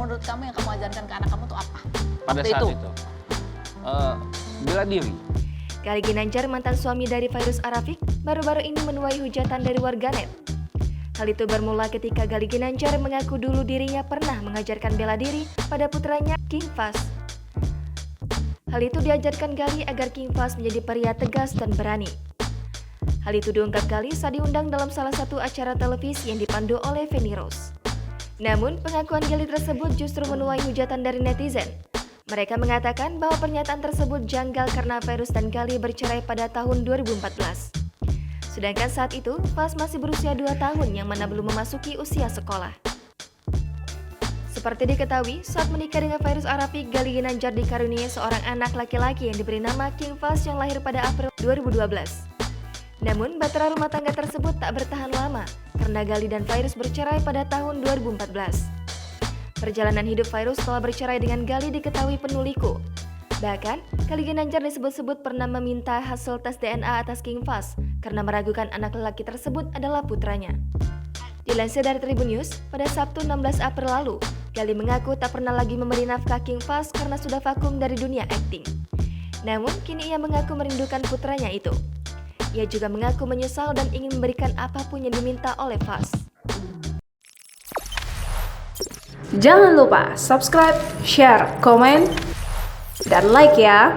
menurut kamu yang kamu ajarkan ke anak kamu tuh apa? Pada saat itu, bela diri. Gali Ginanjar, mantan suami dari Fairuz Arafiq, baru-baru ini menuai hujatan dari warganet. Hal itu bermula ketika Gali Ginanjar mengaku dulu dirinya pernah mengajarkan bela diri pada putranya King Fahz. Hal itu diajarkan Gali agar King Fahz menjadi pria tegas dan berani. Hal itu diungkap Gali saat diundang dalam salah satu acara televisi yang dipandu oleh Feni Rose. Namun, pengakuan Gali tersebut justru menuai hujatan dari netizen. Mereka mengatakan bahwa pernyataan tersebut janggal karena Fairuz dan Gali bercerai pada tahun 2014. Sedangkan saat itu, Fahz masih berusia 2 tahun yang mana belum memasuki usia sekolah. Seperti diketahui, saat menikah dengan Fairuz Arafiq, Gali Ginanjar dikaruniai seorang anak laki-laki yang diberi nama King Fahz yang lahir pada April 2012. Namun, bahtera rumah tangga tersebut tak bertahan lama karena Gali dan Fairuz bercerai pada tahun 2014. Perjalanan hidup Fairuz setelah bercerai dengan Gali diketahui penuh liku. Bahkan, Gali Ginanjar disebut-sebut pernah meminta hasil tes DNA atas King Fahz karena meragukan anak lelaki tersebut adalah putranya. Dilansir dari Tribun News, pada Sabtu 16 April lalu, Gali mengaku tak pernah lagi memberi nafkah King Fahz karena sudah vakum dari dunia akting. Namun, kini ia mengaku merindukan putranya itu. Ia juga mengaku menyesal dan ingin memberikan apapun yang diminta oleh Fahz. Jangan lupa subscribe, share, komen, dan like ya.